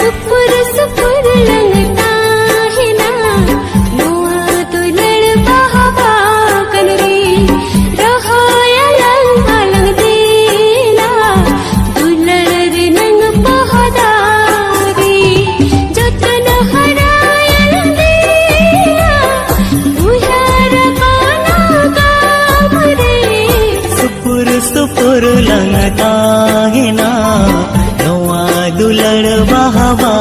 सुपुर सुपुर लंगता है ना नुआ दुलड़ बहवा कनरी रहाया लंग अलंग देला दुलड़ रे नंग पहदारी जतन हराया लंग देला बुहार पाना काम रे सुपुर सुपुर लंगता है ना नुआ दुलड़ बहवा